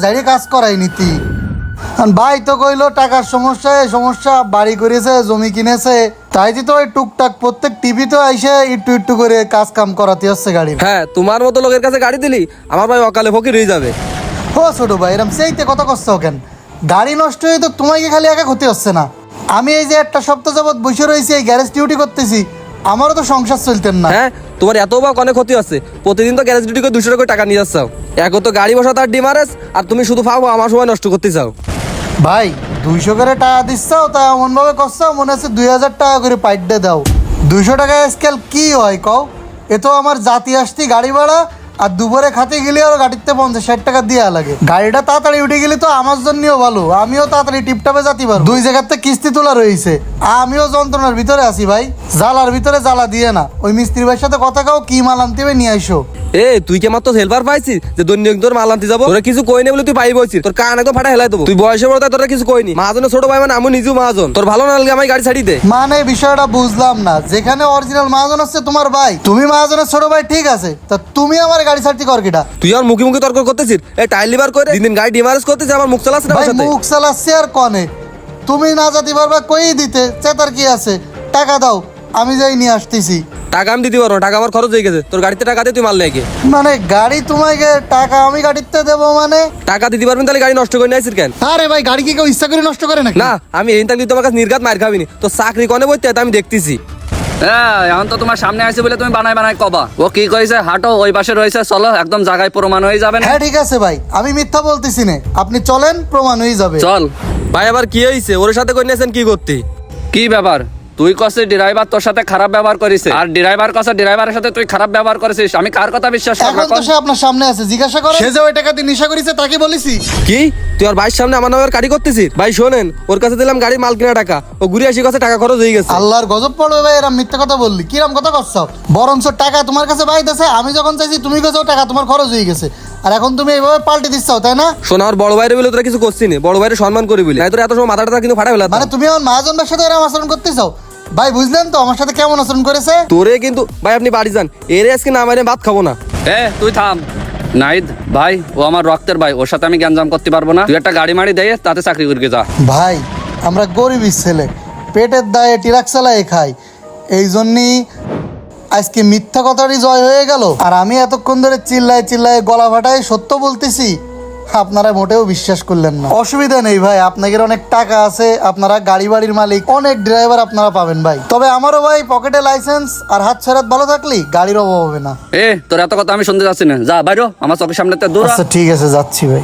যাইরে কাজ করাই নীতি। ভাই তো কইলো টাকার সমস্যা, এই সমস্যা, বাড়ি করেছে, জমি কিনেছে, তাই তো ওই টুকটাক প্রত্যেক টিভি তো আইসে একটু একটু করে কাজ কাম করাতে হচ্ছে গাড়ি। হ্যাঁ, তোমার মতো লোকের কাছে গাড়ি দিলি আমার ভাই অকালে ফকির হয়ে যাবে। ও ছোট ভাই, এরম সেইতে কথা করছো কেন? গাড়ি নষ্ট হয়ে তো তোমাকে খালি একা ক্ষতি হচ্ছে না, আমি এই যে একটা সপ্তাহ যাবত বসে রয়েছি এই গ্যারেজ ডিউটি করতেছি, আমারও তো সংসার চলতেন না। হ্যাঁ, তোমার এত বা অনেক ক্ষতি আছে, প্রতিদিন তো গ্যারেজ ডিউটি করে 200 টাকা টাকা নিয়ে যাচ্ছ। এক তো গাড়ি বসা তার ডিমারেজ, আর তুমি শুধু ফাও আমার সময় নষ্ট করতে চাও। ভাই 200 করে টাকা দিচ্ছাও, তা এমন ভাবে করছো মনে হচ্ছে 2000 টাকা করে পাইট ডে দাও। 200 টাকা স্কেল কি হয় কও? এ তো আমার জাতি আসতি গাড়ি ভাড়া, আর দুপুরে খাতে গেলে আরো গাড়িতে 50-60 টাকা দেওয়া লাগে। গাড়িটা তাড়াতাড়ি উঠে গেলে তো আমার জন্যও ভালো, আমিও তাড়াতাড়ি টিপটাপে যাতে পারবো। 2 জায়গাতে কিস্তি তোলা রয়েছে, আমিও যন্ত্রণার ভিতরে আছি ভাই। জ্বালার ভিতরে জ্বালা দিয়ে না, ওই মিস্ত্রি ভাইয়ের সাথে কথা কাও, কি মাল আনতে হবে নিয়ে আইসো। এ তুই কে মাত্র হেল্পার পাইছিস যে দৈনিক তোর মাল আনতে যাবো? তোরা কিছু কই না বলে তুই পাই বলছিস, তোর কান একদম ফাটা হেলাই দেবো। তুই বয়সে বড় তাই তোরা কিছু কইনি। মাহাজনের ছোট ভাই মানে আমি নিজেও মাহাজন, তোর ভালো না লাগে আমি গাড়ি ছাড়ি দে। মানে বিষয়টা বুঝলাম না, যেখানে অরিজিনাল মহাজন হচ্ছে তোমার ভাই, তুমি মহাজনের ছোট ভাই ঠিক আছে, তা তুমি আমার গাড়ি ছাড়তে কর কিটা? তুই আর মুখে মুখে তর্ক করতেছিস, এই টাইল লিভার করে দিন দিন গাড়ি ডিমারেজ করতেছিস, আমার মুখ চালাচ্ছে না ভাই আমার সাথে। মুখ চালাচ্ছে আর কনে, তুমি না যেতে পারবা কই দিতে, চেতার কি আছে? টাকা দাও, আমি যাই নিয়ে আসতেছি। টাকা আমি দিতে পারবো না, টাকা আমার খরচ হয়ে গেছে। তোর গাড়িতে টাকা দিয়ে তুই মাল লেগে। মানে গাড়ি তোমাকে টাকা আমি গাড়িতে দেবো মানে? টাকা দিতে পারবেন তাহলে গাড়ি নষ্ট করে নিয়েছিস কেন? আরে ভাই গাড়ি কি কেউ ইচ্ছা করে নষ্ট করে নাকি? না, আমি এই থাকলে তোমার কাছে নির্ঘাত মার খাবিনি। তো চাকরি কনে বইতে আমি দেখতেছি। হ্যাঁ, এখন তো তোমার সামনে আছে বলে তুমি বানাই বানাই কবা। ও কি কইছে, হাঁটো ওই পাশে রয়েছে, চলো একদম জায়গায় প্রমাণ হয়ে যাবে না। হ্যাঁ ঠিক আছে ভাই, আমি মিথ্যা বলতেছি না, আপনি চলেন, প্রমাণ হয়ে যাবে। চল। ভাই আবার কি হয়েছে? ওর সাথে করে নিয়েছেন কি করতে? কি ব্যাপার? তুই কছিস ড্রাইভার তোর সাথে খারাপ ব্যবহার করেছে, আর ড্রাইভার কছে ড্রাইভারের সাথে তুই খারাপ ব্যবহার করেছিস। আমি কার কথা বিশ্বাস করব? এখন তো সে আপনার সামনে আছে, জিজ্ঞাসা করেন। সে যে ওই টাকা দিয়ে নেশা করেছে তাকে বলেছি। কি তুই আর ভাইয়ের সামনে আমার নামে গাড়ি করতেছিস? ভাই শোনেন, ওর কাছে দিলাম গাড়ি মাল কিনা টাকা, ও ঘুরে আসি কাছে টাকা খরচ হয়ে গেছে। আল্লাহর গজব পড়বে ভাই, এরম মিথ্যা কথা বললি। কিরম কথা করছো? বরঞ্চ টাকা তোমার কাছে বাইতেছে, আমি যখন চাইছি তুমি কাছেও টাকা তোমার খরচ হয়ে গেছে, আর এখন তুমি এইভাবে পাল্টে দিচ্ছ, তাই না? শোন, আমার বড় ভাইরে বলে তোরা কিছু করছিস না, বড় ভাইরে সম্মান করি বলে, তাই তোর এত সময় মাথাটা কিন্তু ফাটা ফেলা। মানে তুমি আমার মহাজনের সাথে এরম আচরণ করতেছো? ভাই বুঝলেন তো আমার সাথে কেমন আচরণ করেছে? তোরে কিন্তু ভাই আপনি বাড়ি যান, এর আজকে না মারে ভাত খাবো না। তুই থাম। নাইদ ভাই, ও আমার রক্তের ভাই, ওর সাথে আমি গ্যাঞ্জাম করতে পারবো না। তুই একটা গাড়ি মারি দেয়, তাতে চাকরি করে যা। ভাই আমরা গরিবের ছেলে, পেটের দায়ে টিরাক চালায় খাই, এই জন্যই আজকে মিথ্যা কথারই জয় হয়ে গেল। আর আমি এতক্ষণ ধরে চিল্লায় চিল্লায় গলা ফাটায় সত্য বলতেছি, আপনারা মোটেও বিশ্বাস করলেন না। অসুবিধা নেই ভাই, আপনাদের অনেক টাকা আছে, আপনারা গাড়ি বাড়ির মালিক, অনেক ড্রাইভার আপনারা পাবেন ভাই। তবে আমারও ভাই পকেটে লাইসেন্স আর হাত ছেড়াত ভালো থাকলে গাড়ির অভাব হবে না। তোর এত কথা আমি শুনতে যাচ্ছি না, যা বাইরো আমার চোখের সামনে দূর হ। আচ্ছা ঠিক আছে, যাচ্ছি ভাই।